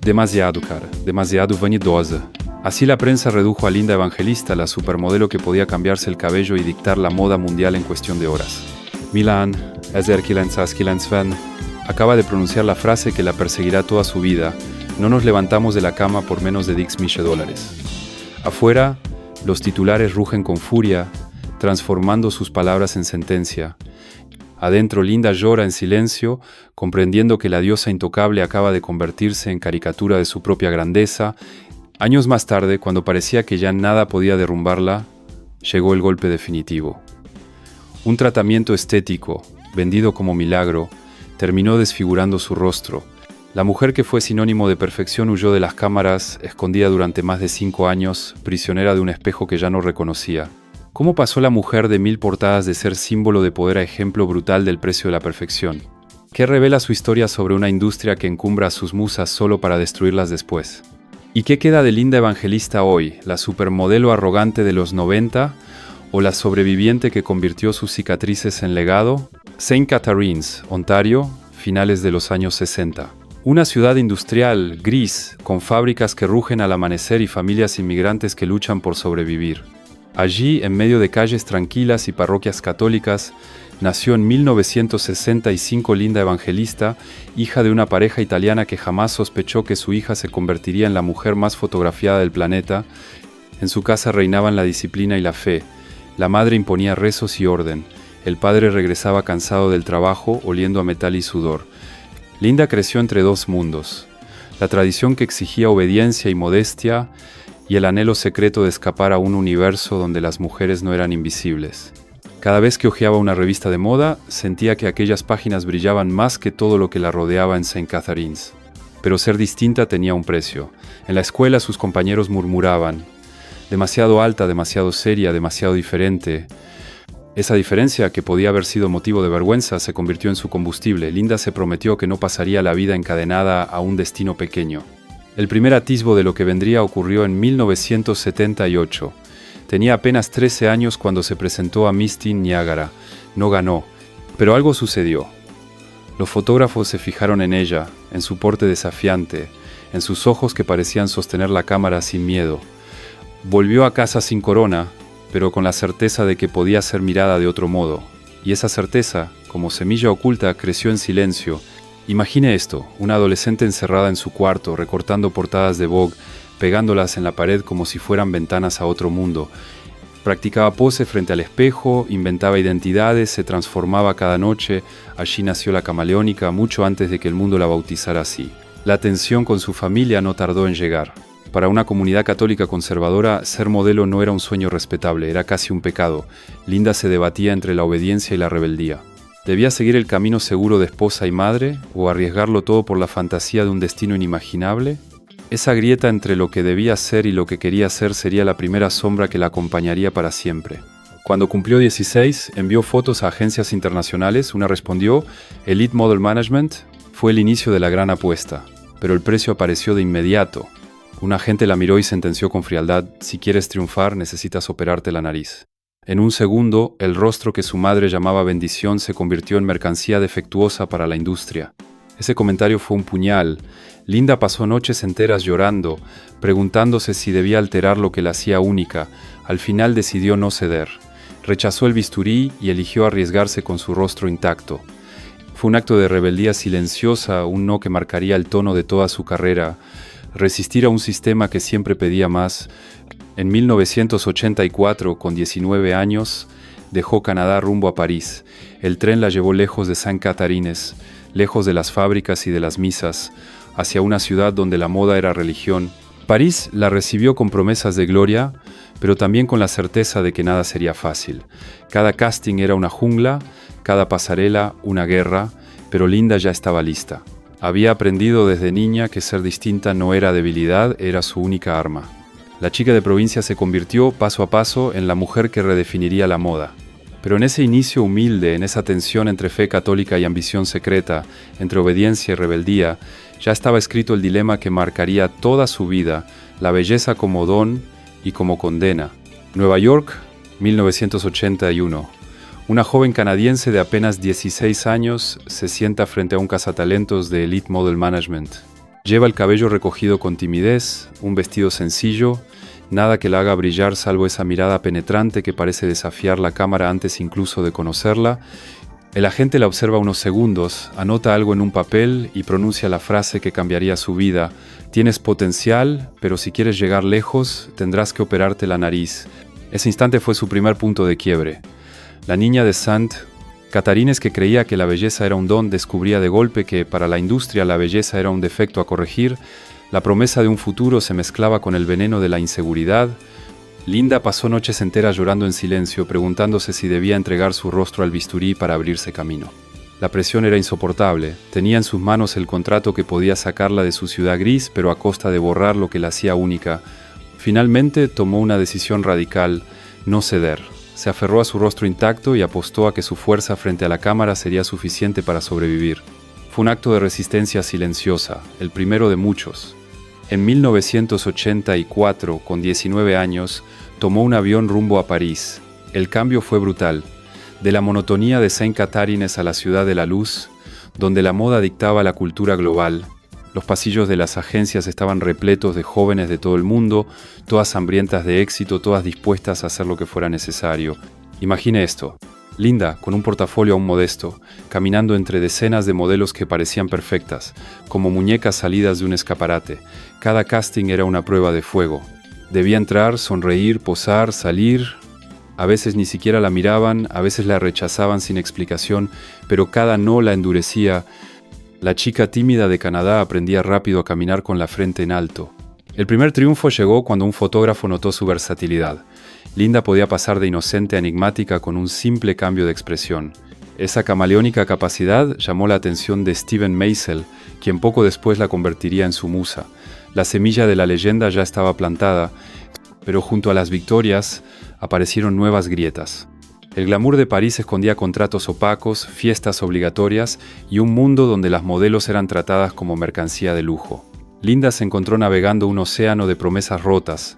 Demasiado cara, demasiado vanidosa. Así la prensa redujo a Linda Evangelista, la supermodelo que podía cambiarse el cabello y dictar la moda mundial en cuestión de horas. Milan, 1920, acaba de pronunciar la frase que la perseguirá toda su vida: no nos levantamos de la cama por menos de $10.000. Afuera, los titulares rugen con furia, transformando sus palabras en sentencia. Adentro, Linda llora en silencio, comprendiendo que la diosa intocable acaba de convertirse en caricatura de su propia grandeza. Años más tarde, cuando parecía que ya nada podía derrumbarla, llegó el golpe definitivo. Un tratamiento estético, vendido como milagro, terminó desfigurando su rostro. La mujer que fue sinónimo de perfección huyó de las cámaras, escondida durante más de 5 años, prisionera de un espejo que ya no reconocía. ¿Cómo pasó la mujer de 1000 portadas de ser símbolo de poder a ejemplo brutal del precio de la perfección? ¿Qué revela su historia sobre una industria que encumbra a sus musas solo para destruirlas después? ¿Y qué queda de Linda Evangelista hoy, la supermodelo arrogante de los 90 o la sobreviviente que convirtió sus cicatrices en legado? St. Catharines, Ontario, finales de los años 60. Una ciudad industrial, gris, con fábricas que rugen al amanecer y familias inmigrantes que luchan por sobrevivir. Allí, en medio de calles tranquilas y parroquias católicas, nació en 1965 Linda Evangelista, hija de una pareja italiana que jamás sospechó que su hija se convertiría en la mujer más fotografiada del planeta. En su casa reinaban la disciplina y la fe. La madre imponía rezos y orden. El padre regresaba cansado del trabajo, oliendo a metal y sudor. Linda creció entre dos mundos: la tradición que exigía obediencia y modestia, y el anhelo secreto de escapar a un universo donde las mujeres no eran invisibles. Cada vez que hojeaba una revista de moda, sentía que aquellas páginas brillaban más que todo lo que la rodeaba en St. Catharines. Pero ser distinta tenía un precio. En la escuela sus compañeros murmuraban: demasiado alta, demasiado seria, demasiado diferente. Esa diferencia, que podía haber sido motivo de vergüenza, se convirtió en su combustible. Linda se prometió que no pasaría la vida encadenada a un destino pequeño. El primer atisbo de lo que vendría ocurrió en 1978. Tenía apenas 13 años cuando se presentó a Miss Teen Niagara. No ganó, pero algo sucedió. Los fotógrafos se fijaron en ella, en su porte desafiante, en sus ojos que parecían sostener la cámara sin miedo. Volvió a casa sin corona, pero con la certeza de que podía ser mirada de otro modo. Y esa certeza, como semilla oculta, creció en silencio. Imagine esto: una adolescente encerrada en su cuarto, recortando portadas de Vogue, pegándolas en la pared como si fueran ventanas a otro mundo. Practicaba pose frente al espejo, inventaba identidades, se transformaba cada noche. Allí nació la camaleónica, mucho antes de que el mundo la bautizara así. La tensión con su familia no tardó en llegar. Para una comunidad católica conservadora, ser modelo no era un sueño respetable, era casi un pecado. Linda se debatía entre la obediencia y la rebeldía. ¿Debía seguir el camino seguro de esposa y madre, o arriesgarlo todo por la fantasía de un destino inimaginable? Esa grieta entre lo que debía ser y lo que quería ser sería la primera sombra que la acompañaría para siempre. Cuando cumplió 16, envió fotos a agencias internacionales. Una respondió: Elite Model Management. Fue el inicio de la gran apuesta, pero el precio apareció de inmediato. Un agente la miró y sentenció con frialdad: si quieres triunfar, necesitas operarte la nariz. En un segundo, el rostro que su madre llamaba bendición se convirtió en mercancía defectuosa para la industria. Ese comentario fue un puñal. Linda pasó noches enteras llorando, preguntándose si debía alterar lo que la hacía única. Al final decidió no ceder. Rechazó el bisturí y eligió arriesgarse con su rostro intacto. Fue un acto de rebeldía silenciosa, un no que marcaría el tono de toda su carrera. Resistir a un sistema que siempre pedía más. En 1984, con 19 años, dejó Canadá rumbo a París. El tren la llevó lejos de St. Catharines, lejos de las fábricas y de las misas, hacia una ciudad donde la moda era religión. París la recibió con promesas de gloria, pero también con la certeza de que nada sería fácil. Cada casting era una jungla, cada pasarela una guerra, pero Linda ya estaba lista. Había aprendido desde niña que ser distinta no era debilidad, era su única arma. La chica de provincia se convirtió, paso a paso, en la mujer que redefiniría la moda. Pero en ese inicio humilde, en esa tensión entre fe católica y ambición secreta, entre obediencia y rebeldía, ya estaba escrito el dilema que marcaría toda su vida: la belleza como don y como condena. Nueva York, 1981. Una joven canadiense de apenas 16 años se sienta frente a un cazatalentos de Elite Model Management. Lleva el cabello recogido con timidez, un vestido sencillo, nada que la haga brillar salvo esa mirada penetrante que parece desafiar la cámara antes incluso de conocerla. El agente la observa unos segundos, anota algo en un papel y pronuncia la frase que cambiaría su vida. Tienes potencial, pero si quieres llegar lejos, tendrás que operarte la nariz. Ese instante fue su primer punto de quiebre. La niña de St. Catarines, que creía que la belleza era un don, descubría de golpe que para la industria la belleza era un defecto a corregir. La promesa de un futuro se mezclaba con el veneno de la inseguridad. Linda pasó noches enteras llorando en silencio, preguntándose si debía entregar su rostro al bisturí para abrirse camino. La presión era insoportable. Tenía en sus manos el contrato que podía sacarla de su ciudad gris, pero a costa de borrar lo que la hacía única. Finalmente tomó una decisión radical: no ceder. Se aferró a su rostro intacto y apostó a que su fuerza frente a la cámara sería suficiente para sobrevivir. Fue un acto de resistencia silenciosa, el primero de muchos. En 1984, con 19 años, tomó un avión rumbo a París. El cambio fue brutal. De la monotonía de St. Catarines a la ciudad de la luz, donde la moda dictaba la cultura global. Los pasillos de las agencias estaban repletos de jóvenes de todo el mundo, todas hambrientas de éxito, todas dispuestas a hacer lo que fuera necesario. Imagine esto: Linda, con un portafolio aún modesto, caminando entre decenas de modelos que parecían perfectas, como muñecas salidas de un escaparate. Cada casting era una prueba de fuego. Debía entrar, sonreír, posar, salir. A veces ni siquiera la miraban, a veces la rechazaban sin explicación, pero cada no la endurecía. La chica tímida de Canadá aprendía rápido a caminar con la frente en alto. El primer triunfo llegó cuando un fotógrafo notó su versatilidad. Linda podía pasar de inocente a enigmática con un simple cambio de expresión. Esa camaleónica capacidad llamó la atención de Steven Meisel, quien poco después la convertiría en su musa. La semilla de la leyenda ya estaba plantada, pero junto a las victorias aparecieron nuevas grietas. El glamour de París escondía contratos opacos, fiestas obligatorias y un mundo donde las modelos eran tratadas como mercancía de lujo. Linda se encontró navegando un océano de promesas rotas,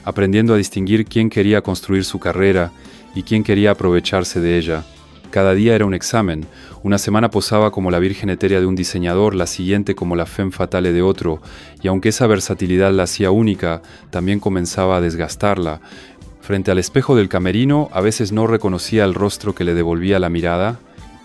aprendiendo a distinguir quién quería construir su carrera y quién quería aprovecharse de ella. Cada día era un examen. Una semana posaba como la virgen etérea de un diseñador, la siguiente como la femme fatale de otro, y aunque esa versatilidad la hacía única, también comenzaba a desgastarla. Frente al espejo del camerino, a veces no reconocía el rostro que le devolvía la mirada.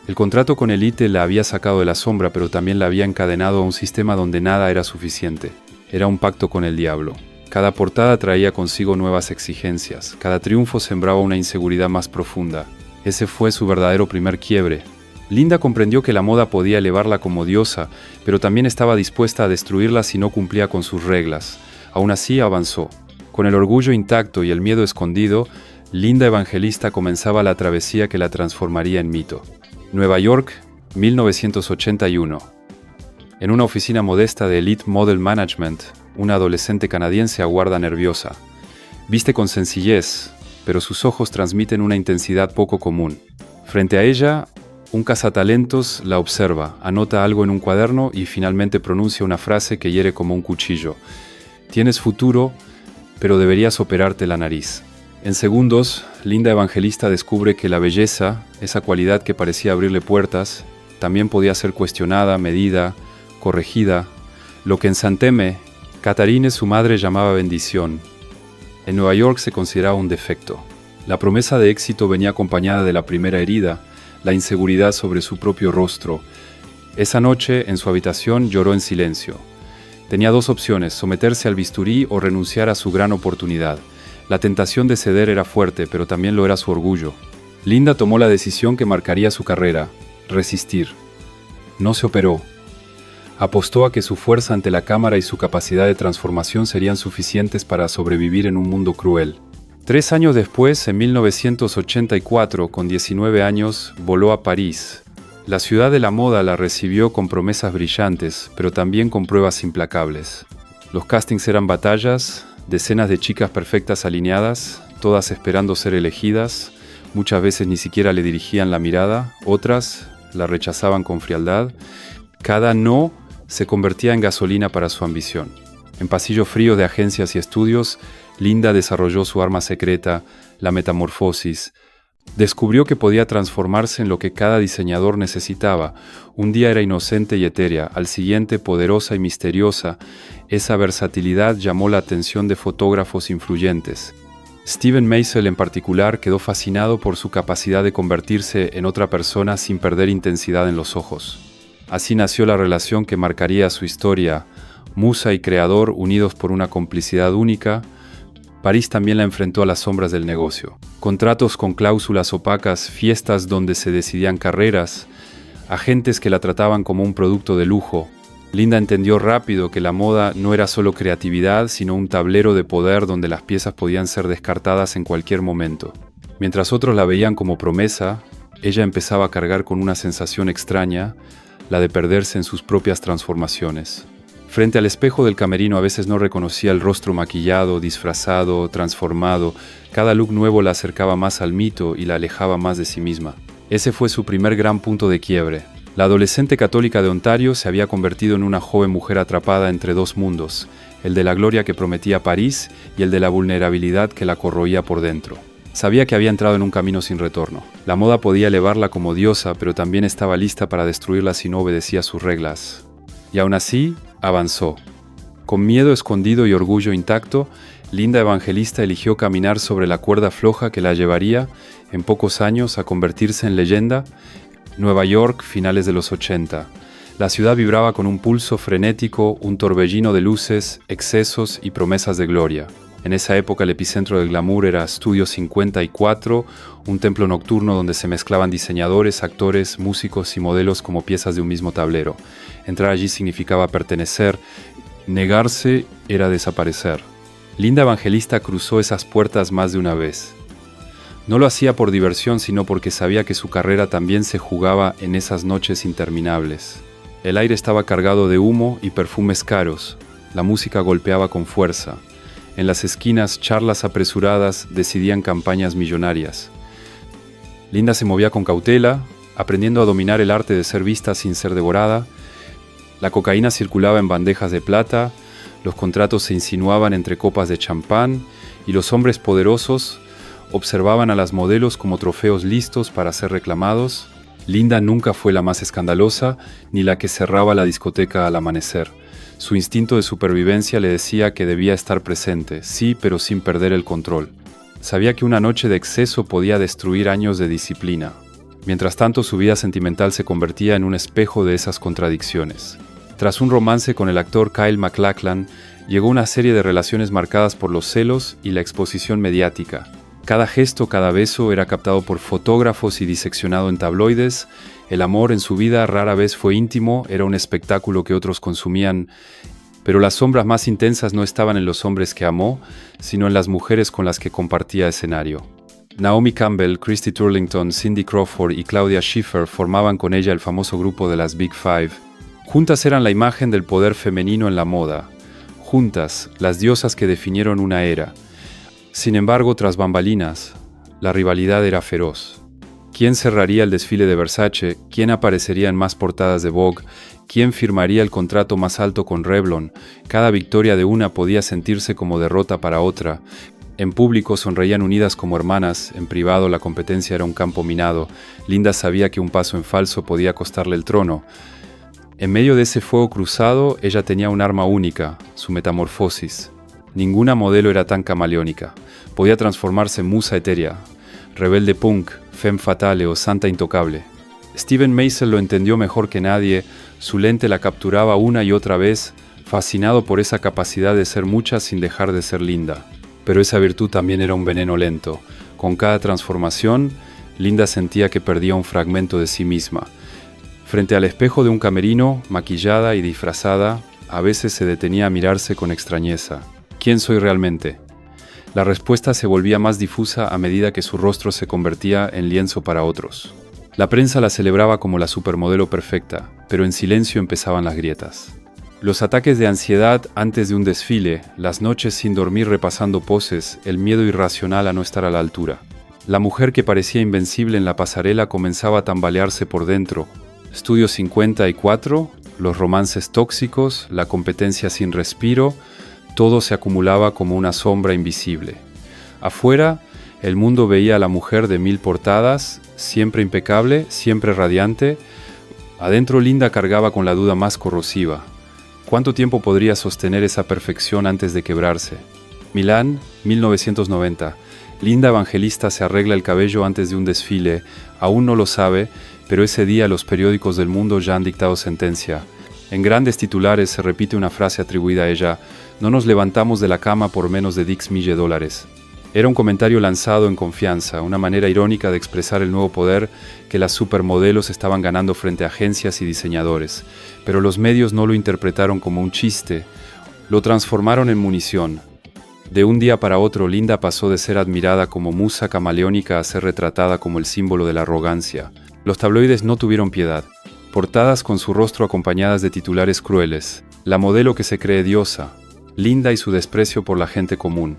El contrato con Elite la había sacado de la sombra, pero también la había encadenado a un sistema donde nada era suficiente. Era un pacto con el diablo. Cada portada traía consigo nuevas exigencias. Cada triunfo sembraba una inseguridad más profunda. Ese fue su verdadero primer quiebre. Linda comprendió que la moda podía elevarla como diosa, pero también estaba dispuesta a destruirla si no cumplía con sus reglas. Aún así avanzó. Con el orgullo intacto y el miedo escondido, Linda Evangelista comenzaba la travesía que la transformaría en mito. Nueva York, 1981. En una oficina modesta de Elite Model Management, una adolescente canadiense aguarda nerviosa. Viste con sencillez, pero sus ojos transmiten una intensidad poco común. Frente a ella, un cazatalentos la observa, anota algo en un cuaderno y finalmente pronuncia una frase que hiere como un cuchillo. Tienes futuro, pero deberías operarte la nariz. En segundos, Linda Evangelista descubre que la belleza, esa cualidad que parecía abrirle puertas, también podía ser cuestionada, medida, corregida. Lo que en Saint-Aimé, Catarines, su madre, llamaba bendición, en Nueva York se consideraba un defecto. La promesa de éxito venía acompañada de la primera herida, la inseguridad sobre su propio rostro. Esa noche, en su habitación, lloró en silencio. Tenía dos opciones: someterse al bisturí o renunciar a su gran oportunidad. La tentación de ceder era fuerte, pero también lo era su orgullo. Linda tomó la decisión que marcaría su carrera: resistir. No se operó. Apostó a que su fuerza ante la cámara y su capacidad de transformación serían suficientes para sobrevivir en un mundo cruel. 3 años después, en 1984, con 19 años, voló a París. La ciudad de la moda la recibió con promesas brillantes, pero también con pruebas implacables. Los castings eran batallas, decenas de chicas perfectas alineadas, todas esperando ser elegidas. Muchas veces ni siquiera le dirigían la mirada, otras la rechazaban con frialdad. Cada no se convertía en gasolina para su ambición. En pasillos fríos de agencias y estudios, Linda desarrolló su arma secreta, la metamorfosis. Descubrió que podía transformarse en lo que cada diseñador necesitaba. Un día era inocente y etérea, al siguiente poderosa y misteriosa. Esa versatilidad llamó la atención de fotógrafos influyentes. Steven Meisel en particular quedó fascinado por su capacidad de convertirse en otra persona sin perder intensidad en los ojos. Así nació la relación que marcaría su historia. Musa y creador unidos por una complicidad única. París también la enfrentó a las sombras del negocio. Contratos con cláusulas opacas, fiestas donde se decidían carreras, agentes que la trataban como un producto de lujo. Linda entendió rápido que la moda no era solo creatividad, sino un tablero de poder donde las piezas podían ser descartadas en cualquier momento. Mientras otros la veían como promesa, ella empezaba a cargar con una sensación extraña, la de perderse en sus propias transformaciones. Frente al espejo del camerino a veces no reconocía el rostro maquillado, disfrazado, transformado. Cada look nuevo la acercaba más al mito y la alejaba más de sí misma. Ese fue su primer gran punto de quiebre. La adolescente católica de Ontario se había convertido en una joven mujer atrapada entre dos mundos, el de la gloria que prometía París y el de la vulnerabilidad que la corroía por dentro. Sabía que había entrado en un camino sin retorno. La moda podía elevarla como diosa, pero también estaba lista para destruirla si no obedecía sus reglas. Y aún así, avanzó. Con miedo escondido y orgullo intacto, Linda Evangelista eligió caminar sobre la cuerda floja que la llevaría, en pocos años, a convertirse en leyenda. Nueva York, finales de los 80. La ciudad vibraba con un pulso frenético, un torbellino de luces, excesos y promesas de gloria. En esa época el epicentro del glamour era Studio 54, un templo nocturno donde se mezclaban diseñadores, actores, músicos y modelos como piezas de un mismo tablero. Entrar allí significaba pertenecer, negarse era desaparecer. Linda Evangelista cruzó esas puertas más de una vez. No lo hacía por diversión, sino porque sabía que su carrera también se jugaba en esas noches interminables. El aire estaba cargado de humo y perfumes caros. La música golpeaba con fuerza. En las esquinas, charlas apresuradas decidían campañas millonarias. Linda se movía con cautela, aprendiendo a dominar el arte de ser vista sin ser devorada. La cocaína circulaba en bandejas de plata, los contratos se insinuaban entre copas de champán y los hombres poderosos observaban a las modelos como trofeos listos para ser reclamados. Linda nunca fue la más escandalosa ni la que cerraba la discoteca al amanecer. Su instinto de supervivencia le decía que debía estar presente, sí, pero sin perder el control. Sabía que una noche de exceso podía destruir años de disciplina. Mientras tanto, su vida sentimental se convertía en un espejo de esas contradicciones. Tras un romance con el actor Kyle MacLachlan, llegó una serie de relaciones marcadas por los celos y la exposición mediática. Cada gesto, cada beso era captado por fotógrafos y diseccionado en tabloides. El amor en su vida rara vez fue íntimo, era un espectáculo que otros consumían. Pero las sombras más intensas no estaban en los hombres que amó, sino en las mujeres con las que compartía escenario. Naomi Campbell, Christy Turlington, Cindy Crawford y Claudia Schiffer formaban con ella el famoso grupo de las Big Five. Juntas eran la imagen del poder femenino en la moda. Juntas, las diosas que definieron una era. Sin embargo, tras bambalinas, la rivalidad era feroz. ¿Quién cerraría el desfile de Versace? ¿Quién aparecería en más portadas de Vogue? ¿Quién firmaría el contrato más alto con Revlon? Cada victoria de una podía sentirse como derrota para otra. En público sonreían unidas como hermanas, en privado la competencia era un campo minado. Linda sabía que un paso en falso podía costarle el trono. En medio de ese fuego cruzado, ella tenía un arma única, su metamorfosis. Ninguna modelo era tan camaleónica. Podía transformarse en musa etérea, rebelde punk, femme fatale o santa intocable. Steven Meisel lo entendió mejor que nadie, su lente la capturaba una y otra vez, fascinado por esa capacidad de ser mucha sin dejar de ser linda. Pero esa virtud también era un veneno lento. Con cada transformación, Linda sentía que perdía un fragmento de sí misma. Frente al espejo de un camerino, maquillada y disfrazada, a veces se detenía a mirarse con extrañeza. ¿Quién soy realmente? La respuesta se volvía más difusa a medida que su rostro se convertía en lienzo para otros. La prensa la celebraba como la supermodelo perfecta, pero en silencio empezaban las grietas. Los ataques de ansiedad antes de un desfile, las noches sin dormir repasando poses, el miedo irracional a no estar a la altura. La mujer que parecía invencible en la pasarela comenzaba a tambalearse por dentro. Studio 54, los romances tóxicos, la competencia sin respiro, todo se acumulaba como una sombra invisible. Afuera, El mundo veía a la mujer de 1000 portadas, siempre impecable, siempre radiante. Adentro Linda cargaba con la duda más corrosiva. ¿Cuánto tiempo podría sostener esa perfección antes de quebrarse? Milán, 1990. Linda Evangelista se arregla el cabello antes de un desfile. Aún no lo sabe, pero ese día los periódicos del mundo ya han dictado sentencia. En grandes titulares se repite una frase atribuida a ella: no nos levantamos de la cama por menos de $10,000. Era un comentario lanzado en confianza, una manera irónica de expresar el nuevo poder que las supermodelos estaban ganando frente a agencias y diseñadores. Pero los medios no lo interpretaron como un chiste, lo transformaron en munición. De un día para otro, Linda pasó de ser admirada como musa camaleónica a ser retratada como el símbolo de la arrogancia. Los tabloides no tuvieron piedad. Portadas con su rostro acompañadas de titulares crueles. La modelo que se cree diosa. Linda y su desprecio por la gente común.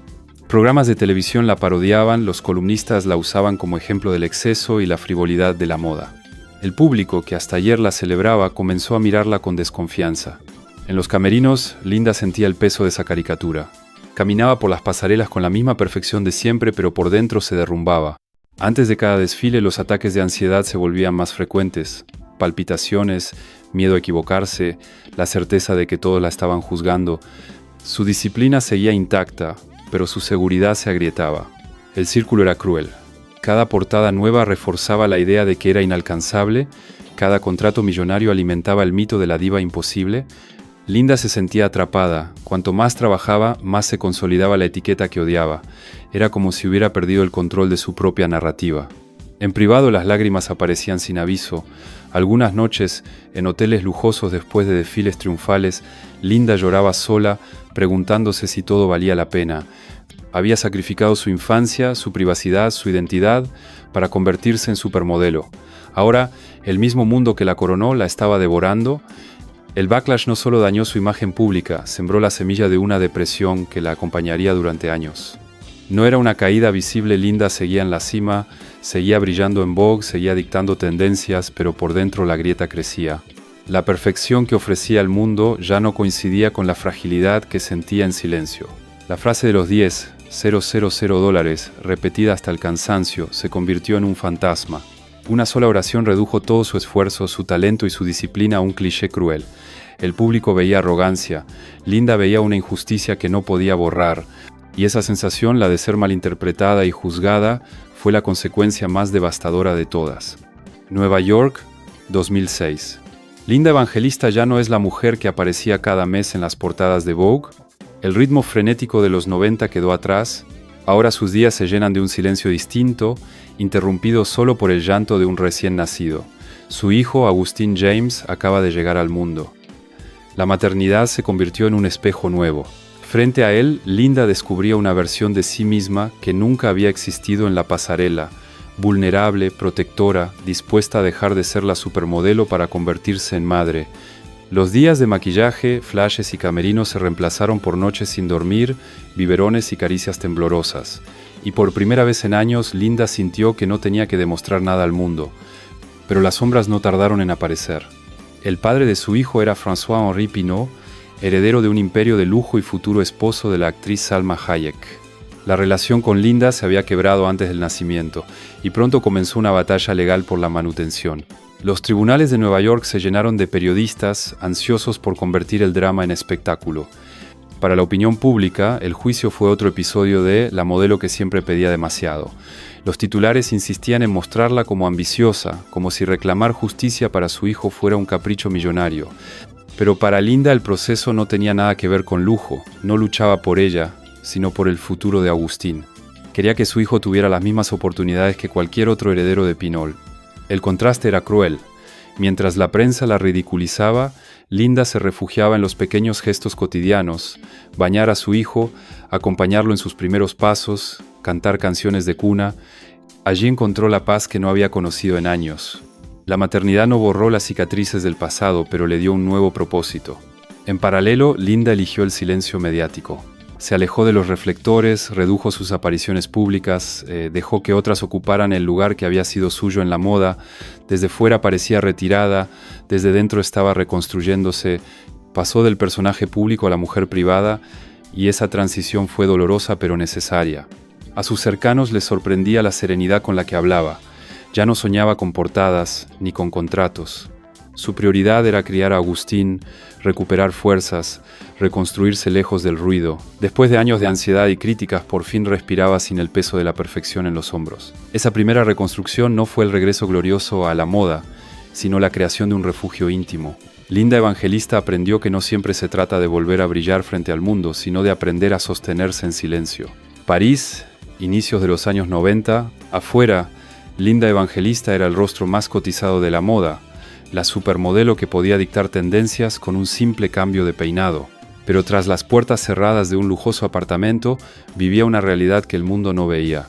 Programas de televisión la parodiaban, los columnistas la usaban como ejemplo del exceso y la frivolidad de la moda. El público, que hasta ayer la celebraba, comenzó a mirarla con desconfianza. En los camerinos, Linda sentía el peso de esa caricatura. Caminaba por las pasarelas con la misma perfección de siempre, pero por dentro se derrumbaba. Antes de cada desfile, los ataques de ansiedad se volvían más frecuentes. Palpitaciones, miedo a equivocarse, la certeza de que todos la estaban juzgando. Su disciplina seguía intacta, pero su seguridad se agrietaba. El círculo era cruel. Cada portada nueva reforzaba la idea de que era inalcanzable, cada contrato millonario alimentaba el mito de la diva imposible. Linda se sentía atrapada. Cuanto más trabajaba, más se consolidaba la etiqueta que odiaba. Era como si hubiera perdido el control de su propia narrativa. En privado las lágrimas aparecían sin aviso. Algunas noches, en hoteles lujosos después de desfiles triunfales, Linda lloraba sola, preguntándose si todo valía la pena. Había sacrificado su infancia, su privacidad, su identidad, para convertirse en supermodelo. Ahora, el mismo mundo que la coronó la estaba devorando. El backlash no solo dañó su imagen pública, sembró la semilla de una depresión que la acompañaría durante años. No era una caída visible, Linda seguía en la cima, seguía brillando en Vogue, seguía dictando tendencias, pero por dentro la grieta crecía. La perfección que ofrecía al mundo ya no coincidía con la fragilidad que sentía en silencio. La frase de los $10,000, repetida hasta el cansancio, se convirtió en un fantasma. Una sola oración redujo todo su esfuerzo, su talento y su disciplina a un cliché cruel. El público veía arrogancia, Linda veía una injusticia que no podía borrar, y esa sensación, la de ser malinterpretada y juzgada, fue la consecuencia más devastadora de todas. Nueva York, 2006. Linda Evangelista ya no es la mujer que aparecía cada mes en las portadas de Vogue. El ritmo frenético de los 90 quedó atrás. Ahora sus días se llenan de un silencio distinto, interrumpido solo por el llanto de un recién nacido. Su hijo, Agustín James, acaba de llegar al mundo. La maternidad se convirtió en un espejo nuevo. Frente a él, Linda descubría una versión de sí misma que nunca había existido en la pasarela, vulnerable, protectora, dispuesta a dejar de ser la supermodelo para convertirse en madre. Los días de maquillaje, flashes y camerinos se reemplazaron por noches sin dormir, biberones y caricias temblorosas. Y por primera vez en años, Linda sintió que no tenía que demostrar nada al mundo. Pero las sombras no tardaron en aparecer. El padre de su hijo era François-Henri Pinault, heredero de un imperio de lujo y futuro esposo de la actriz Salma Hayek. La relación con Linda se había quebrado antes del nacimiento, y pronto comenzó una batalla legal por la manutención. Los tribunales de Nueva York se llenaron de periodistas ansiosos por convertir el drama en espectáculo. Para la opinión pública, el juicio fue otro episodio de La modelo que siempre pedía demasiado. Los titulares insistían en mostrarla como ambiciosa, como si reclamar justicia para su hijo fuera un capricho millonario. Pero para Linda el proceso no tenía nada que ver con lujo, no luchaba por ella, sino por el futuro de Agustín. Quería que su hijo tuviera las mismas oportunidades que cualquier otro heredero de Pinault. El contraste era cruel. Mientras la prensa la ridiculizaba, Linda se refugiaba en los pequeños gestos cotidianos, bañar a su hijo, acompañarlo en sus primeros pasos, cantar canciones de cuna. Allí encontró la paz que no había conocido en años. La maternidad no borró las cicatrices del pasado, pero le dio un nuevo propósito. En paralelo, Linda eligió el silencio mediático. Se alejó de los reflectores, redujo sus apariciones públicas, dejó que otras ocuparan el lugar que había sido suyo en la moda. Desde fuera parecía retirada, desde dentro estaba reconstruyéndose. Pasó del personaje público a la mujer privada, y esa transición fue dolorosa pero necesaria. A sus cercanos les sorprendía la serenidad con la que hablaba. Ya no soñaba con portadas ni con contratos. Su prioridad era criar a Agustín, recuperar fuerzas, reconstruirse lejos del ruido. Después de años de ansiedad y críticas, por fin respiraba sin el peso de la perfección en los hombros. Esa primera reconstrucción no fue el regreso glorioso a la moda, sino la creación de un refugio íntimo. Linda Evangelista aprendió que no siempre se trata de volver a brillar frente al mundo, sino de aprender a sostenerse en silencio. París, inicios de los años 90, afuera, Linda Evangelista era el rostro más cotizado de la moda, la supermodelo que podía dictar tendencias con un simple cambio de peinado. Pero tras las puertas cerradas de un lujoso apartamento, vivía una realidad que el mundo no veía.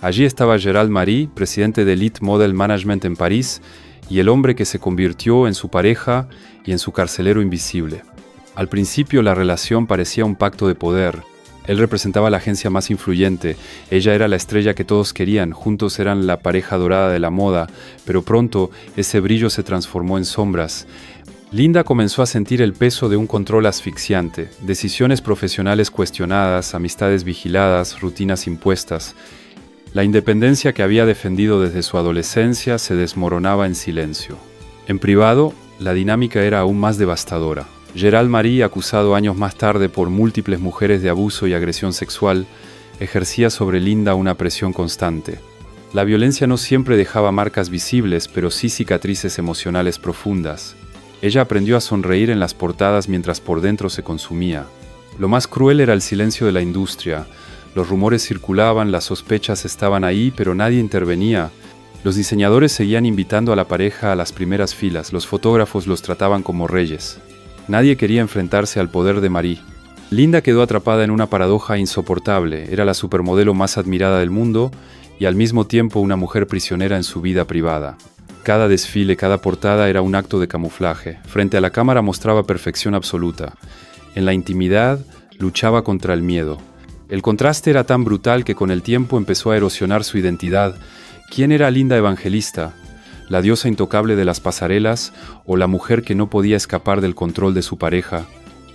Allí estaba Gerald Marie, presidente de Elite Model Management en París, y el hombre que se convirtió en su pareja y en su carcelero invisible. Al principio la relación parecía un pacto de poder. Él representaba la agencia más influyente, ella era la estrella que todos querían, juntos eran la pareja dorada de la moda, pero pronto ese brillo se transformó en sombras. Linda comenzó a sentir el peso de un control asfixiante, decisiones profesionales cuestionadas, amistades vigiladas, rutinas impuestas. La independencia que había defendido desde su adolescencia se desmoronaba en silencio. En privado, la dinámica era aún más devastadora. Gerald Marie, acusado años más tarde por múltiples mujeres de abuso y agresión sexual, ejercía sobre Linda una presión constante. La violencia no siempre dejaba marcas visibles, pero sí cicatrices emocionales profundas. Ella aprendió a sonreír en las portadas mientras por dentro se consumía. Lo más cruel era el silencio de la industria. Los rumores circulaban, las sospechas estaban ahí, pero nadie intervenía. Los diseñadores seguían invitando a la pareja a las primeras filas, los fotógrafos los trataban como reyes. Nadie quería enfrentarse al poder de Marie. Linda quedó atrapada en una paradoja insoportable. Era la supermodelo más admirada del mundo y al mismo tiempo una mujer prisionera en su vida privada. Cada desfile, cada portada era un acto de camuflaje. Frente a la cámara mostraba perfección absoluta. En la intimidad luchaba contra el miedo. El contraste era tan brutal que con el tiempo empezó a erosionar su identidad. ¿Quién era Linda Evangelista? ¿La diosa intocable de las pasarelas o la mujer que no podía escapar del control de su pareja?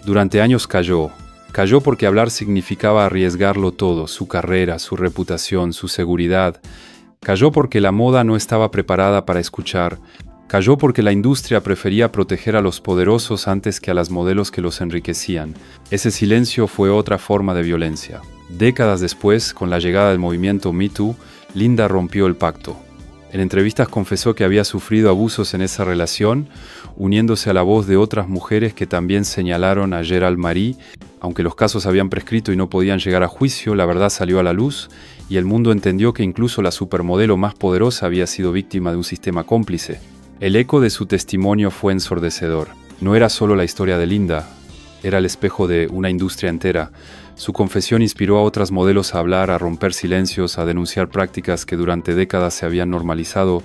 Durante años calló. Calló porque hablar significaba arriesgarlo todo, su carrera, su reputación, su seguridad. Calló porque la moda no estaba preparada para escuchar. Calló porque la industria prefería proteger a los poderosos antes que a las modelos que los enriquecían. Ese silencio fue otra forma de violencia. Décadas después, con la llegada del movimiento Me Too, Linda rompió el pacto. En entrevistas confesó que había sufrido abusos en esa relación, uniéndose a la voz de otras mujeres que también señalaron a Gerald Marie. Aunque los casos habían prescrito y no podían llegar a juicio, la verdad salió a la luz y el mundo entendió que incluso la supermodelo más poderosa había sido víctima de un sistema cómplice. El eco de su testimonio fue ensordecedor. No era solo la historia de Linda, era el espejo de una industria entera. Su confesión inspiró a otras modelos a hablar, a romper silencios, a denunciar prácticas que durante décadas se habían normalizado.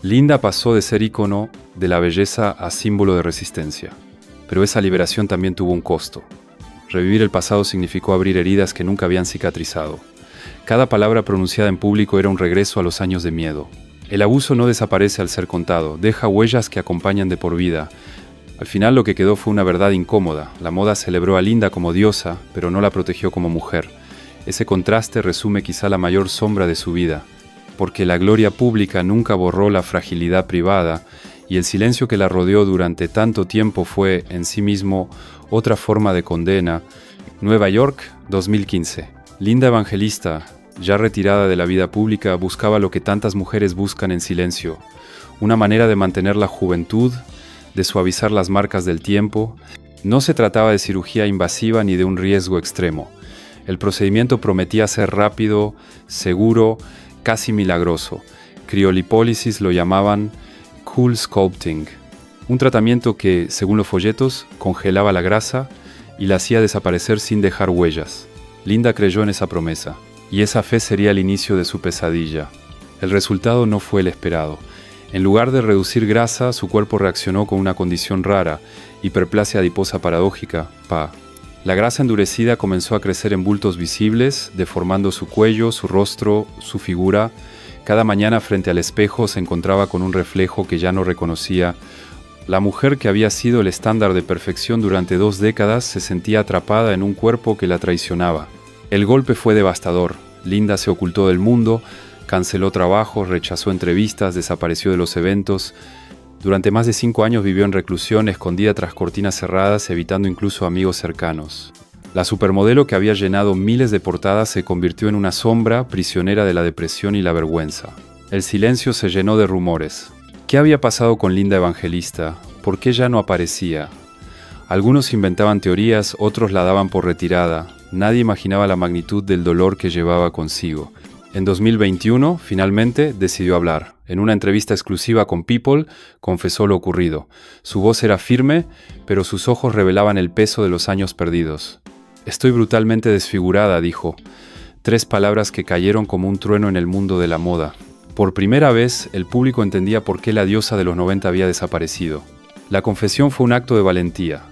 Linda pasó de ser ícono de la belleza a símbolo de resistencia. Pero esa liberación también tuvo un costo. Revivir el pasado significó abrir heridas que nunca habían cicatrizado. Cada palabra pronunciada en público era un regreso a los años de miedo. El abuso no desaparece al ser contado, deja huellas que acompañan de por vida. Al final lo que quedó fue una verdad incómoda. La moda celebró a Linda como diosa, pero no la protegió como mujer. Ese contraste resume quizá la mayor sombra de su vida, porque la gloria pública nunca borró la fragilidad privada, y el silencio que la rodeó durante tanto tiempo fue, en sí mismo, otra forma de condena. Nueva York, 2015. Linda Evangelista, ya retirada de la vida pública, buscaba lo que tantas mujeres buscan en silencio, una manera de mantener la juventud, de suavizar las marcas del tiempo. No se trataba de cirugía invasiva ni de un riesgo extremo. El procedimiento prometía ser rápido, seguro, casi milagroso. Criolipólisis lo llamaban Cool Sculpting, un tratamiento que, según los folletos, congelaba la grasa y la hacía desaparecer sin dejar huellas. Linda creyó en esa promesa, y esa fe sería el inicio de su pesadilla. El resultado no fue el esperado. En lugar de reducir grasa, su cuerpo reaccionó con una condición rara, hiperplasia adiposa paradójica, PA. La grasa endurecida comenzó a crecer en bultos visibles, deformando su cuello, su rostro, su figura. Cada mañana frente al espejo se encontraba con un reflejo que ya no reconocía. La mujer que había sido el estándar de perfección durante 2 décadas se sentía atrapada en un cuerpo que la traicionaba. El golpe fue devastador. Linda se ocultó del mundo, canceló trabajos, rechazó entrevistas, desapareció de los eventos. Durante más de 5 años vivió en reclusión, escondida tras cortinas cerradas, evitando incluso amigos cercanos. La supermodelo que había llenado miles de portadas se convirtió en una sombra, prisionera de la depresión y la vergüenza. El silencio se llenó de rumores. ¿Qué había pasado con Linda Evangelista? ¿Por qué ya no aparecía? Algunos inventaban teorías, otros la daban por retirada. Nadie imaginaba la magnitud del dolor que llevaba consigo. En 2021, finalmente, decidió hablar. En una entrevista exclusiva con People, confesó lo ocurrido. Su voz era firme, pero sus ojos revelaban el peso de los años perdidos. «Estoy brutalmente desfigurada», dijo. 3 palabras que cayeron como un trueno en el mundo de la moda. Por primera vez, el público entendía por qué la diosa de los 90 había desaparecido. La confesión fue un acto de valentía.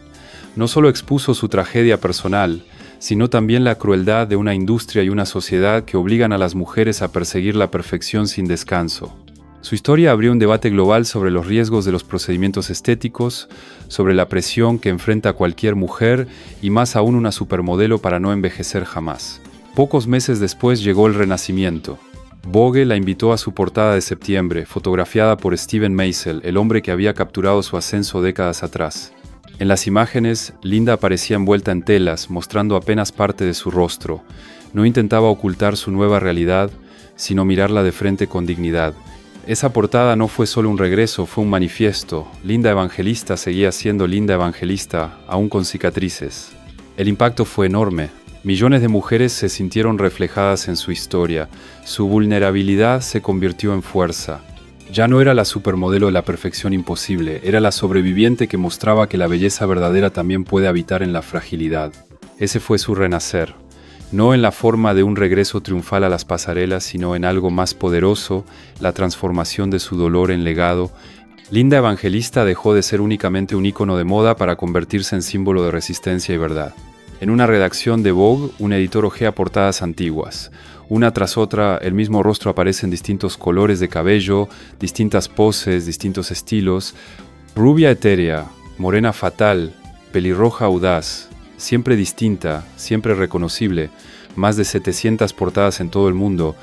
No solo expuso su tragedia personal, sino también la crueldad de una industria y una sociedad que obligan a las mujeres a perseguir la perfección sin descanso. Su historia abrió un debate global sobre los riesgos de los procedimientos estéticos, sobre la presión que enfrenta cualquier mujer y más aún una supermodelo para no envejecer jamás. Pocos meses después llegó el renacimiento. Vogue la invitó a su portada de septiembre, fotografiada por Steven Meisel, el hombre que había capturado su ascenso décadas atrás. En las imágenes, Linda aparecía envuelta en telas, mostrando apenas parte de su rostro. No intentaba ocultar su nueva realidad, sino mirarla de frente con dignidad. Esa portada no fue solo un regreso, fue un manifiesto. Linda Evangelista seguía siendo Linda Evangelista, aún con cicatrices. El impacto fue enorme. Millones de mujeres se sintieron reflejadas en su historia. Su vulnerabilidad se convirtió en fuerza. Ya no era la supermodelo de la perfección imposible, era la sobreviviente que mostraba que la belleza verdadera también puede habitar en la fragilidad. Ese fue su renacer. No en la forma de un regreso triunfal a las pasarelas, sino en algo más poderoso, la transformación de su dolor en legado. Linda Evangelista dejó de ser únicamente un ícono de moda para convertirse en símbolo de resistencia y verdad. En una redacción de Vogue, un editor hojea portadas antiguas. Una tras otra, el mismo rostro aparece en distintos colores de cabello, distintas poses, distintos estilos. Rubia etérea, morena fatal, pelirroja audaz, siempre distinta, siempre reconocible. Más de 700 portadas en todo el mundo.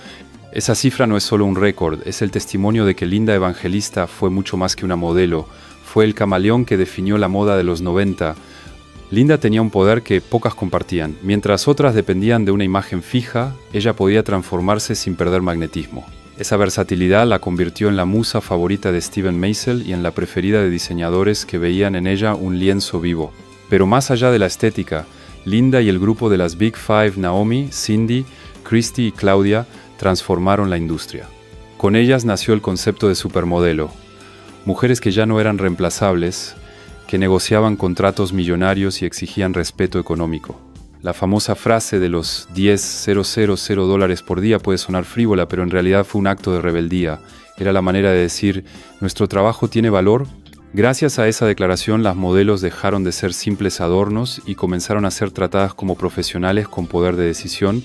Esa cifra no es solo un récord, es el testimonio de que Linda Evangelista fue mucho más que una modelo. Fue el camaleón que definió la moda de los 90. Linda tenía un poder que pocas compartían. Mientras otras dependían de una imagen fija, ella podía transformarse sin perder magnetismo. Esa versatilidad la convirtió en la musa favorita de Steven Meisel y en la preferida de diseñadores que veían en ella un lienzo vivo. Pero más allá de la estética, Linda y el grupo de las Big Five, Naomi, Cindy, Christy y Claudia, transformaron la industria. Con ellas nació el concepto de supermodelo. Mujeres que ya no eran reemplazables, que negociaban contratos millonarios y exigían respeto económico. La famosa frase de los $10,000 por día puede sonar frívola, pero en realidad fue un acto de rebeldía. Era la manera de decir, nuestro trabajo tiene valor. Gracias a esa declaración, las modelos dejaron de ser simples adornos y comenzaron a ser tratadas como profesionales con poder de decisión.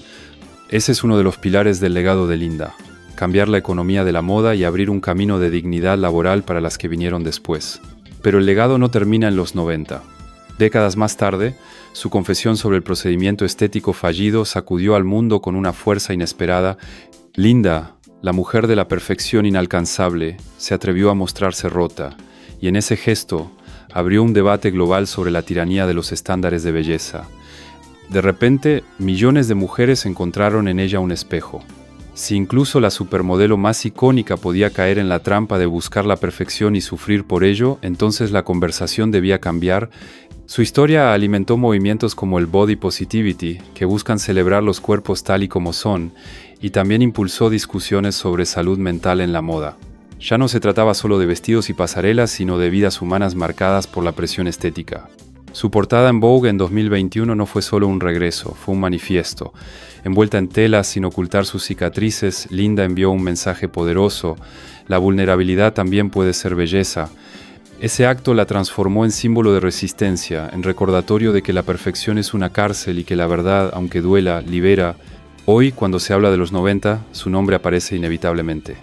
Ese es uno de los pilares del legado de Linda. Cambiar la economía de la moda y abrir un camino de dignidad laboral para las que vinieron después. Pero el legado no termina en los 90. Décadas más tarde, su confesión sobre el procedimiento estético fallido sacudió al mundo con una fuerza inesperada. Linda, la mujer de la perfección inalcanzable, se atrevió a mostrarse rota, y en ese gesto abrió un debate global sobre la tiranía de los estándares de belleza. De repente, millones de mujeres encontraron en ella un espejo. Si incluso la supermodelo más icónica podía caer en la trampa de buscar la perfección y sufrir por ello, entonces la conversación debía cambiar. Su historia alimentó movimientos como el Body Positivity, que buscan celebrar los cuerpos tal y como son, y también impulsó discusiones sobre salud mental en la moda. Ya no se trataba solo de vestidos y pasarelas, sino de vidas humanas marcadas por la presión estética. Su portada en Vogue en 2021 no fue solo un regreso, fue un manifiesto. Envuelta en telas sin ocultar sus cicatrices, Linda envió un mensaje poderoso. La vulnerabilidad también puede ser belleza. Ese acto la transformó en símbolo de resistencia, en recordatorio de que la perfección es una cárcel y que la verdad, aunque duela, libera. Hoy, cuando se habla de los 90, su nombre aparece inevitablemente.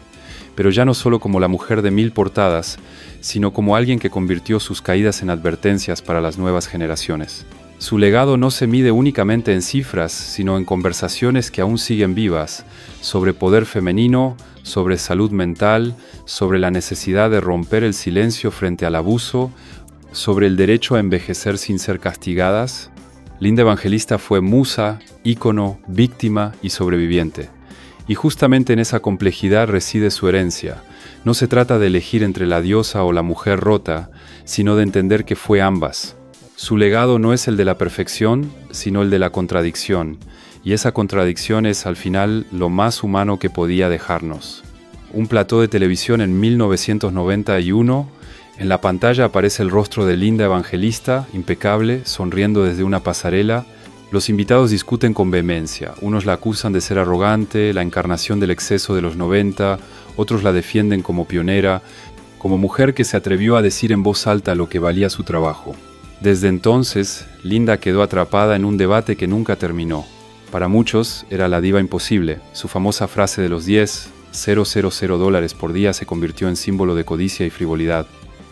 Pero ya no solo como la mujer de 1000 portadas, sino como alguien que convirtió sus caídas en advertencias para las nuevas generaciones. Su legado no se mide únicamente en cifras, sino en conversaciones que aún siguen vivas, sobre poder femenino, sobre salud mental, sobre la necesidad de romper el silencio frente al abuso, sobre el derecho a envejecer sin ser castigadas. Linda Evangelista fue musa, ícono, víctima y sobreviviente. Y justamente en esa complejidad reside su herencia. No se trata de elegir entre la diosa o la mujer rota, sino de entender que fue ambas. Su legado no es el de la perfección, sino el de la contradicción, y esa contradicción es al final lo más humano que podía dejarnos. Un plató de televisión en 1991, en la pantalla aparece el rostro de Linda Evangelista, impecable, sonriendo desde una pasarela. Los invitados discuten con vehemencia. Unos la acusan de ser arrogante, la encarnación del exceso de los 90, otros la defienden como pionera, como mujer que se atrevió a decir en voz alta lo que valía su trabajo. Desde entonces, Linda quedó atrapada en un debate que nunca terminó. Para muchos era la diva imposible. Su famosa frase de los $10,000 por día se convirtió en símbolo de codicia y frivolidad.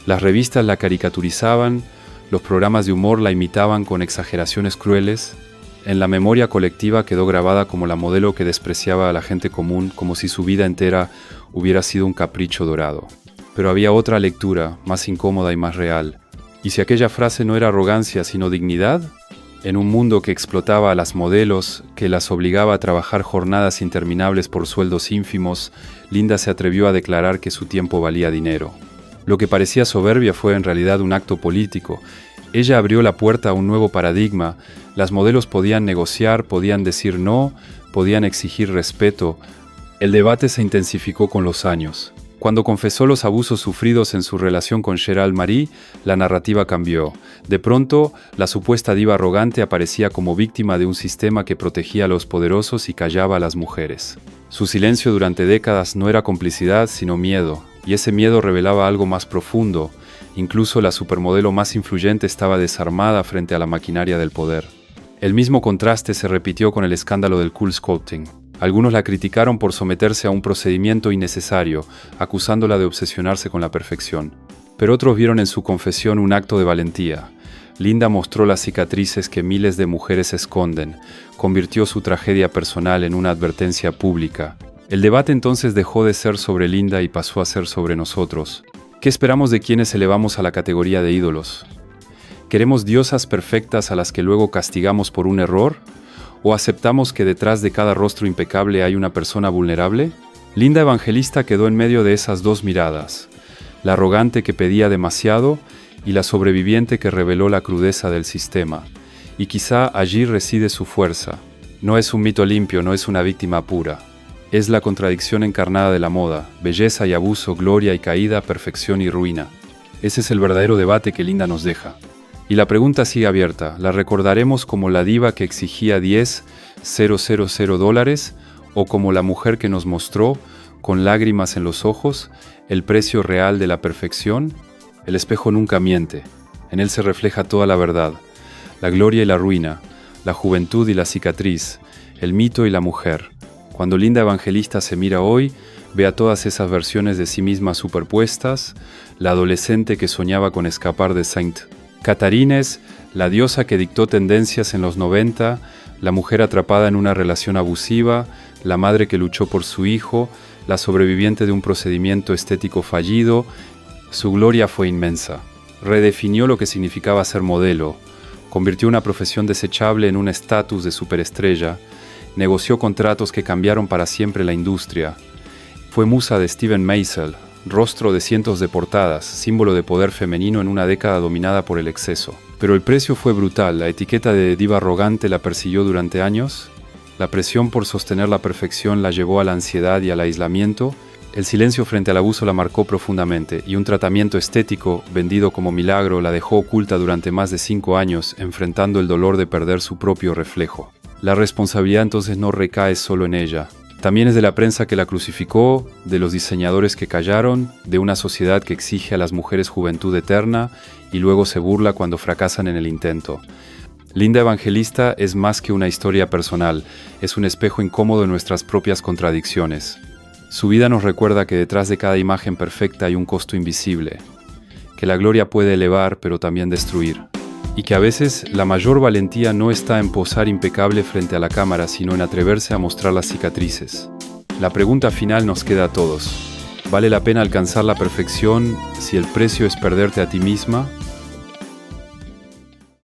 Las revistas la caricaturizaban, los programas de humor la imitaban con exageraciones crueles. En la memoria colectiva quedó grabada como la modelo que despreciaba a la gente común, como si su vida entera hubiera sido un capricho dorado. Pero había otra lectura, más incómoda y más real. ¿Y si aquella frase no era arrogancia, sino dignidad? En un mundo que explotaba a las modelos, que las obligaba a trabajar jornadas interminables por sueldos ínfimos, Linda se atrevió a declarar que su tiempo valía dinero. Lo que parecía soberbia fue en realidad un acto político. Ella abrió la puerta a un nuevo paradigma. Las modelos podían negociar, podían decir no, podían exigir respeto. El debate se intensificó con los años. Cuando confesó los abusos sufridos en su relación con Gerald Marie, la narrativa cambió. De pronto, la supuesta diva arrogante aparecía como víctima de un sistema que protegía a los poderosos y callaba a las mujeres. Su silencio durante décadas no era complicidad, sino miedo, y ese miedo revelaba algo más profundo. Incluso la supermodelo más influyente estaba desarmada frente a la maquinaria del poder. El mismo contraste se repitió con el escándalo del cool sculpting. Algunos la criticaron por someterse a un procedimiento innecesario, acusándola de obsesionarse con la perfección. Pero otros vieron en su confesión un acto de valentía. Linda mostró las cicatrices que miles de mujeres esconden, convirtió su tragedia personal en una advertencia pública. El debate entonces dejó de ser sobre Linda y pasó a ser sobre nosotros. ¿Qué esperamos de quienes elevamos a la categoría de ídolos? ¿Queremos diosas perfectas a las que luego castigamos por un error? ¿O aceptamos que detrás de cada rostro impecable hay una persona vulnerable? Linda Evangelista quedó en medio de esas dos miradas, la arrogante que pedía demasiado y la sobreviviente que reveló la crudeza del sistema. Y quizá allí reside su fuerza. No es un mito limpio, no es una víctima pura. Es la contradicción encarnada de la moda, belleza y abuso, gloria y caída, perfección y ruina. Ese es el verdadero debate que Linda nos deja. Y la pregunta sigue abierta. ¿La recordaremos como la diva que exigía $10,000 o como la mujer que nos mostró, con lágrimas en los ojos, el precio real de la perfección? El espejo nunca miente. En él se refleja toda la verdad, la gloria y la ruina, la juventud y la cicatriz, el mito y la mujer. Cuando Linda Evangelista se mira hoy, ve a todas esas versiones de sí misma superpuestas, la adolescente que soñaba con escapar de Saint Catarines, la diosa que dictó tendencias en los 90, la mujer atrapada en una relación abusiva, la madre que luchó por su hijo, la sobreviviente de un procedimiento estético fallido. Su gloria fue inmensa. Redefinió lo que significaba ser modelo, convirtió una profesión desechable en un estatus de superestrella, negoció contratos que cambiaron para siempre la industria. Fue musa de Steven Meisel, rostro de cientos de portadas, símbolo de poder femenino en una década dominada por el exceso. Pero el precio fue brutal. La etiqueta de diva arrogante la persiguió durante años. La presión por sostener la perfección la llevó a la ansiedad y al aislamiento. El silencio frente al abuso la marcó profundamente, y un tratamiento estético, vendido como milagro, la dejó oculta durante más de 5 años, enfrentando el dolor de perder su propio reflejo. La responsabilidad entonces no recae solo en ella. También es de la prensa que la crucificó, de los diseñadores que callaron, de una sociedad que exige a las mujeres juventud eterna y luego se burla cuando fracasan en el intento. Linda Evangelista es más que una historia personal, es un espejo incómodo de nuestras propias contradicciones. Su vida nos recuerda que detrás de cada imagen perfecta hay un costo invisible, que la gloria puede elevar pero también destruir. y que a veces la mayor valentía no está en posar impecable frente a la cámara, sino en atreverse a mostrar las cicatrices. La pregunta final nos queda a todos. ¿Vale la pena alcanzar la perfección si el precio es perderte a ti misma?